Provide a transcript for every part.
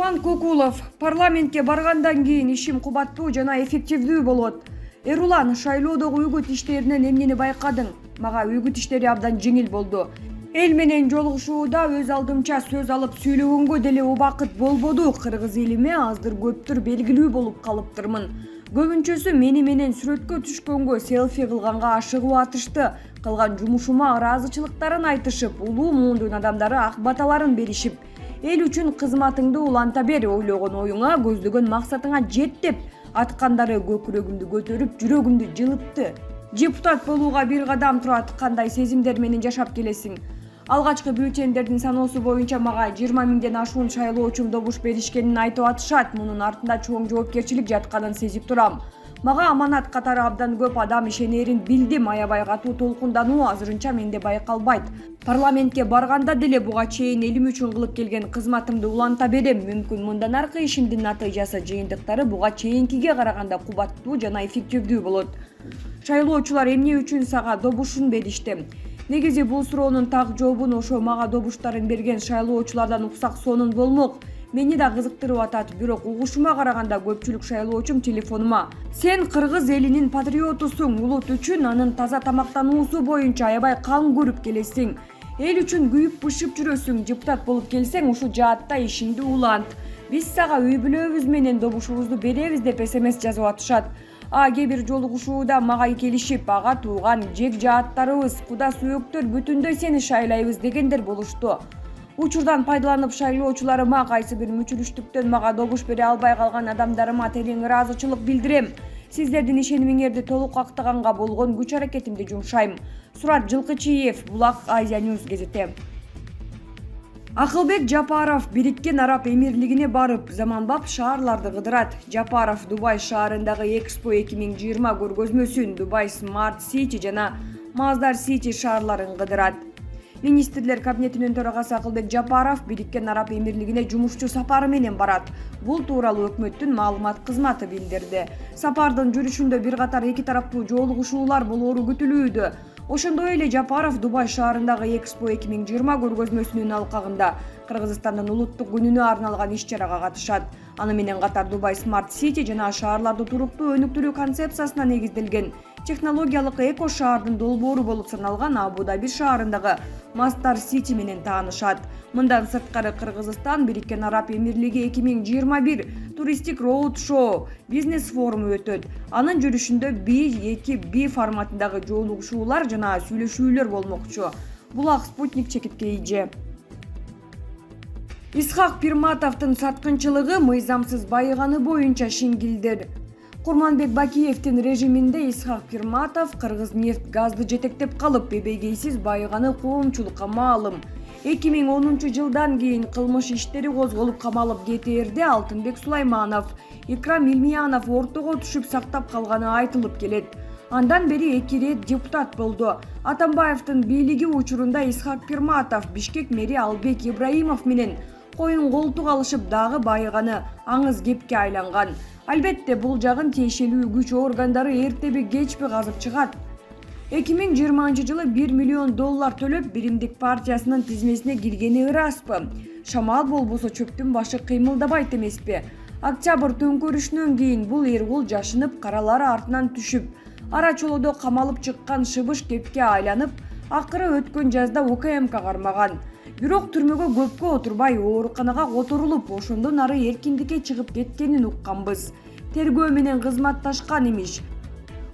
Нурлан Кокулов: парламентке баргандан кийин ишим кубаттуу жана эффективдүү болот. Эрулан: шайлоодогу үгүт иштеринен эмнени байкадың? Мага үгүт иштери абдан жеңил болду. Эл менен жолугушууда өз алдымча сөз алып сүйлөгөнгө деле убакыт болбоду. Кыргыз элиме аздыр көптүр белгилүү болуп калыптырмын. Көбүнчөсү мени менен сүрөткө түшкөнгө, селфи кылганга ашыгып атышты. Кылган жумушума ыраазычылыктарын айтышып, улуу муундун адамдары ак баталарын беришип, эл үчүн кызматыңды уланта бер, ойлогон оюңа, көздөгөн максатыңа жет деп аткандары көкүрөгүмдү көтөрүп, жүрөгүмдү жылытты. Депутат болууга бир кадам турат, кандай сезимдер менен жашап келесиң? Алгачкы бюллетендердин саноосу боюнча мага 20 миңден ашуун шайлоочум добуш беришкенин айтып атышат. Мунун артында чоң жоопкерчилик жатканын сезип турам. Мага аманат катары абдан көп адам ишенерин билдим. Аябай катуу толкундануу азырынча менде байкалбайт. Парламентке барганда деле буга чейин элим үчүн кылып келген кызматымды уланта берем. Мүмкүн мындан аркы ишимдин натыйжасы, жыйынтыктары буга чейинкиге караганда кубаттуу жана эффективдүү болот. Шайлоочулар эмне үчүн сага добушун беришти? Негизи бул суроонун так жообун ошо мага добуштарын берген шайлоочулардан уксак сонун болмок. Мени да кызыктырып атат, бирок угушума караганда көпчүлүк шайлоочум телефонума: "Сен кыргыз элинин патриотусуң, улут үчүн, анын таза тамактануусу боюнча аябай кан көрүп келесиң. Эл үчүн күйүп-бышып жүрөсүң. Депутат болуп келсең, ушул жаатта ишиңди улант. Биз сага үй бүлөбүз менен добушубузду беребиз" деп СМС жазып атышат. Кээ бир жолугушууда мага келишип, ага тууган жек жааттарыбыз, куда сүйөктөр бүтүндөй сени шайлайбыз дегендер болушту. Учурдан пайдаланып шайлоочуларыма, кайсы бир мүчүлүштүктөн мага добуш бере албай калган адамдарыма терең ыраазычылык билдирем. Сиздердин ишенимиңерди толук актаганга болгон күч аракетимди жумшайм. Сурат Жылкычиев, Булак, Азия Ньюс газети. Акылбек Жапаров Бириккен Араб Эмирлигине барып, заманбап шаарларды кыдырат. Жапаров Дубай шаарындагы Экспо 2020 көргөзмөсүн, Дубай Смарт Сити жана Маздar Сити шаарларын кыдырат. Министрлер кабинетинин төрагасы Акылбек Жапаров Бириккен Араб Эмирлигине жумушчу сапары менен барат. Бул тууралуу өкмөттүн маалымат кызматы билдирди. Сапардын жүрүшүндө бир катар эки тараптуу жолугушуулар болоору күтүлүүдө. Ошондой эле Жапаров Дубай шаарындагы Экспо 2020 көргөзмөсүнүн алкагында Кыргызстандын улуттук күнүнө арналган иш-чарага катышат. Аны менен катар Дубай Смарт Сити жана шаарларды туруктуу өнүктүрүү концепциясына негизделген технологиялык эко шаардын долбоору болуп саналган Абу-Даби шаарындагы Маздar Сити менен таанышат. Мындан сырткары Кыргызстан Бириккен Араб Эмирлиги 2021 туристик роуд-шоу бизнес форуму өтөт. Анын жүрүшүндө B2B форматындагы жолугушуулар жана сүйлөшүүлөр болмокчу. Булак, Спутник чекиткейи. Исхак Пирматовдун саткынчылыгы мыйзамсыз байыганы боюнча Шингилдер. Курманбек Бакиевдин режиминде Исхак Пирматов Кыргыз нефт газды жетектеп калып, эбегейсиз байыганы коомчулукка маалым. 2010 жылдан кийин кылмыш иштери козголуп камалып ГТРде Алтынбек Сулайманов, Икрам Илмиянов ортого түшүп сактап калганы айтылып келет. Андан бери 2 рет депутат болду. Атамбаевдин бийлиги учурунда Исхак Пирматов Бишкек мэри Албек Ибраимов менен коюн колтук алышып, дагы байыганы аңыз кепке айланган. Албетте, бул жагын тиешелүү күч органдары эртеби кечпи казып чыгат. 2020 жылы $1 миллион төлөп, Биримдик партиясынын тизмесине киргени ыраспы? Шамал болбосо чөптүн башы кыймылдабайт эмеспи? Октябрь төңкөрүшүнөн кийин бул эргул жашынып, каралары артынан түшүп, ара чолодо камалып чыккан шыбыш кепке айланып, акыры өткөн жазда УКМК кармаган. Бирок түрмөгө көпкө отурбай, ооруканага которулуп, ошондон ары эркиндикке чыгып кеткенин укканбыз. Тергөө менен кызматташкан имиш.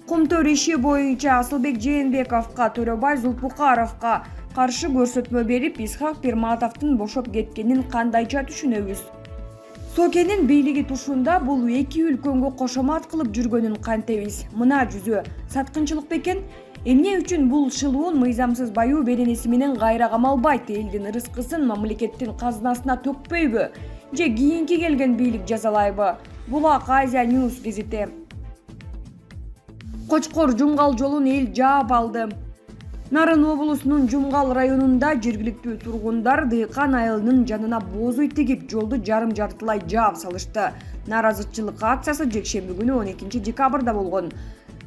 Кумтөр иши боюнча Асылбек Жээнбековго, Төрөбай Зулпукаровго каршы көрсөтмө берип, Исхак Пирматовдун бошоп кеткенин кандайча түшүнөбүз? Сокенин бийлиги тушунда бул эки өлкөнгө кошомат кылып жүргөнүн кантебиз? Мына жүзү саткынчылык бекен? Эмне үчүн бул шылуун мыйзамсыз баюу беренеси менен кайра камалбайт? Элдин ырыскысын мамлекеттин казынасына төкпөйбү? Же кийинки келген бийлик жазалайбы? Булак, Азия Ньюс газети. Кочкор Жумгал жолун эл жаап алды. Нарын облусунун Жумгал районунда жергиликтүү тургундар дыйкан айылынын жанына боозуй тигип, жолду жарым-жартылай жаап салышты. Нааразычылык акциясы жекшемби күнү 12 декабрда болгон.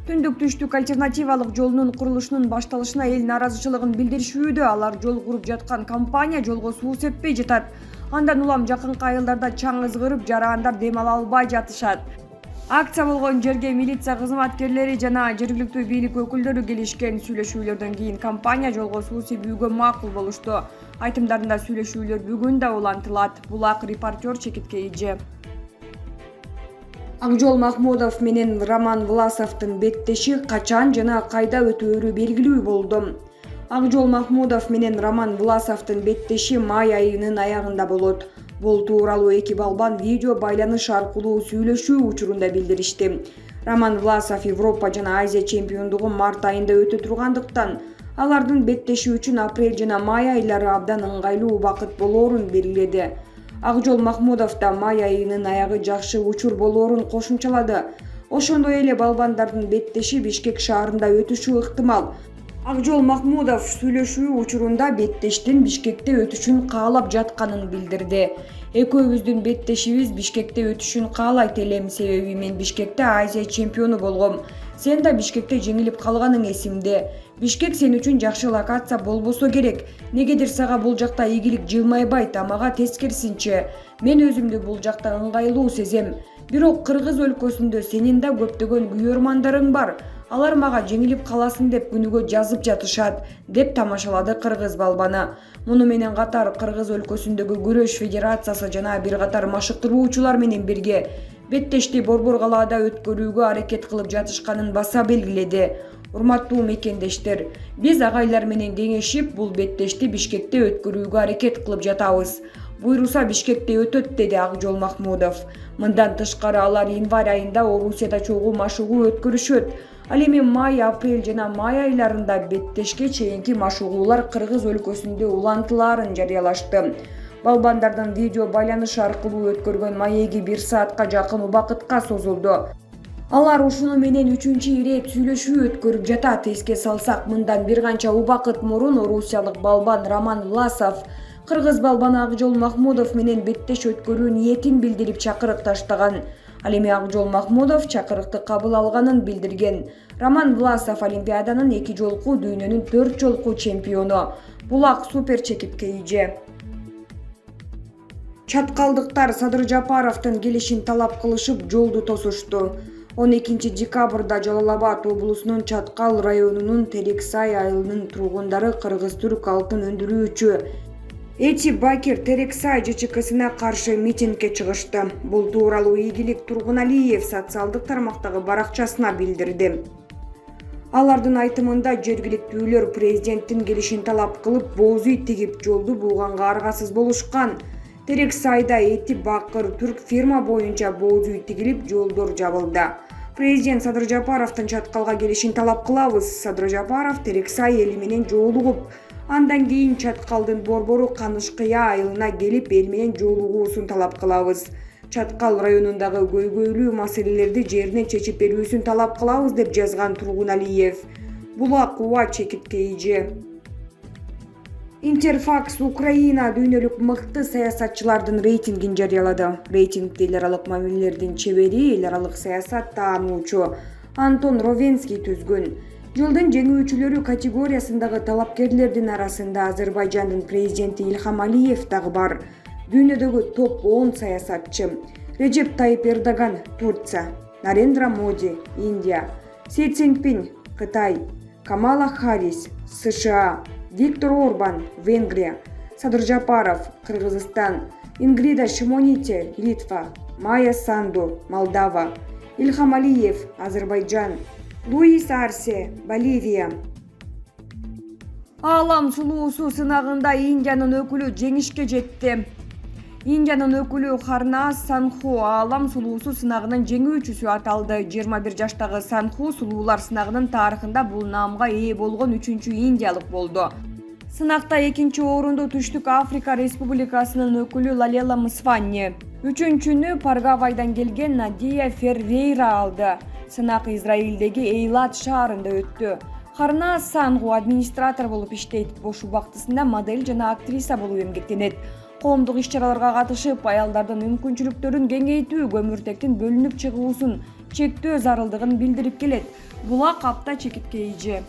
Түндүк-түштүк альтернативалык жолунун курулушунун башталышына эл нааразычылыгын билдиришүүдө. Алар жол куруп жаткан компания жолго суу сеппей жатат. Андан улам жакынкы айылдарда чаң ызгырып, жарандар дем ала албай жатышат. Акция болгон жерге милиция кызматкерлери жана жергиликтүү бийлик өкүлдөрү келишкен. Сүйлөшүүлөрдөн кийин компания жолго суу себүүгө макул болушту. Айтымдарында сүйлөшүүлөр бүгүн да улантылат. Булак репортер Чекитке Ийже. Акжол Махмудов менен Роман Власовдун беттеши качан жана кайда өтөөрү белгилүү болду. Акжол Махмудов менен Роман Власовдун беттеши май айынын аягында болот. Бул тууралуу эки балбан видео байланыш аркылуу сүйлөшүү учурунда билдиришти. Роман Власов Европа жана Азия чемпиондугу март айында өтө тургандыктан, алардын беттеши үчүн апрель жана май айлары абдан ыңгайлуу убакыт болоорун белгиледи. Акжол Махмудов да май айынын аягы жакшы учур болоорун кошумчалады. Ошондой эле балбандардын беттеши Бишкек шаарында өтүшү ыктымал. Акжол Махмудов сүйлөшүү учурунда беттештин Бишкекте өтүшүн каалап жатканын билдирди. Экөөбүздүн беттешибиз Бишкекте өтүшүн каалайт элем, себеби мен Бишкекте Азия чемпиону болгом. Сен да Бишкекте жеңилип калганың эсимде. Бишкек сен үчүн жакшы локация болбосо керек. Негедир сага бул жакта ийгилик жылмайбайт, а мага тескерисинче. Мен өзүмдү бул жакта ыңгайлуу сезем. Бирок Кыргыз өлкөсүндө сенин да көптөгөн күйөрмандарың бар. Алар мага жеңилип каласың деп күнүгө жазып жатышат, деп тамашалады кыргыз балбаны. Муну менен катар Кыргыз өлкөсүндөгү күрөш федерациясы жана бир катар машыктыруучулар менен бирге беттешти Борбор калаада өткөрүүгө аракет кылып жатышканын баса белгиледи. Урматтуу мекендештер, биз агайлар менен кеңешип бул беттешти Бишкекте өткөрүүгө аракет кылып жатабыз. Буйруса Бишкекте өтөт, деди Акжол Махмудов. Мындан тышкары алар январь айында Орусияда чогуу машыгуу өткөрүшөт. Ал эми май, апрель жана май айларында беттешке чейинки машыгуулар Кыргыз өлкөсүндө улантылаарын жарыялашты. Балбандардын видео байланыш аркылуу өткөргөн маеги 1 саатка жакын убакытка созулду. Алар ушуну менен 3-чү ирет сүйлөшүү өткөрүп жатат. Эске салсак, мындан бир канча убакыт мурун орусиялык балбан Роман Власов кыргыз балбаны Акжол Махмудов менен беттеш өткөрүү ниетин билдирип чакырык таштаган. Ал эми Акжол Махмудов чакырыкты кабыл алганын билдирген. Роман Власов Олимпиаданын 2 жолку, дүйнөнүн 4 жолку чемпиону. Булак супер Чекитке Ийже. Чаткалдыктар Садыр Жапаровдун келишин талап кылышып жолду тосушту. 12 декабрда Жалал Абад облусунун Чаткал районунун Терексай айылынын тургундары кыргыз-түрк алтын өндүрүүчү Эти Бакир Терексай ЖЧКсына каршы митингге чыгышты. Бул тууралуу Ийгилик Тургуналиев социалдык тармактагы баракчасына билдирди. Алардын айтымында жергиликтүүлөр президенттин келишин талап кылып, боз үй тигип жолду бууганга аргасыз болушкан. Терексайда Эти Бакыр түрк фирма боюнча боз үй тигилип, жолдор жабылды. Президент Садыр Жапаровдун Чаткалга келишин талап кылабыз. Садыр Жапаров Терексай эли менен жолугуп, андан кийин Чаткалдын борбору Канышкыя айылына келип эл менен жолугуусун талап кылабыз. Чаткал районундагы көйгөйлүү маселелерди жеринен чечип берүүсүн талап кылабыз, деп жазган Тургуналиев. Булак Уа Чекитке Ийже. Интерфакс Украина дүйнөлүк мыкты саясатчылардын рейтингин жарыялады. Рейтингди эл аралык мамилелердин чебери, эл аралык саясат таануучу Антон Ровенский түзгөн. Жылдын жеңүүчүлөрү категориясындагы талапкерлердин арасында Азербайжандын президенти Ильхам Алиев дагы бар. Дүйнөдөгү топ 10 саясатчы: Режеп Тайип Эрдоган Турция, Нарендра Моди Индия, Си Цзиньпин Кытай, Камала Харрис США, Виктор Орбан Венгрия, Садыр Жапаров Кыргызстан, Ингрида Шимоните Литва, Майя Санду Молдова, Ильхам Алиев Азербайджан, Луис Арсе Боливия. Аалам сулуусу сынагында Индиянын өкүлү жеңишке жетти. Индиянын өкүлү Харнаас Санху аалам сулуусу сынагынын жеңүүчүсү аталды. 21 жаштагы Санху сулуулар сынагынын тарыхында бул наамга ээ болгон 3-чү индиялык болду. Сынакта 2-чи орунду Түштүк Африка Республикасынын өкүлү Лалела Мсванни, 3-чүнү Парагвайдан келген Надия Феррейра алды. Сынак Израилдеги Эйлат шаарында өттү. Харнаас Санху администратор болуп иштейт. Бош убактысында модель жана актриса болуп эмгектенет. Коомдук иш-чараларга катышып, аялдардын мүмкүнчүлүктөрүн кеңейтүү, көмүртектин бөлүнүп чыгуусун чектөө зарылдыгын билдирип келет. Булак апта Чекитке Ийже.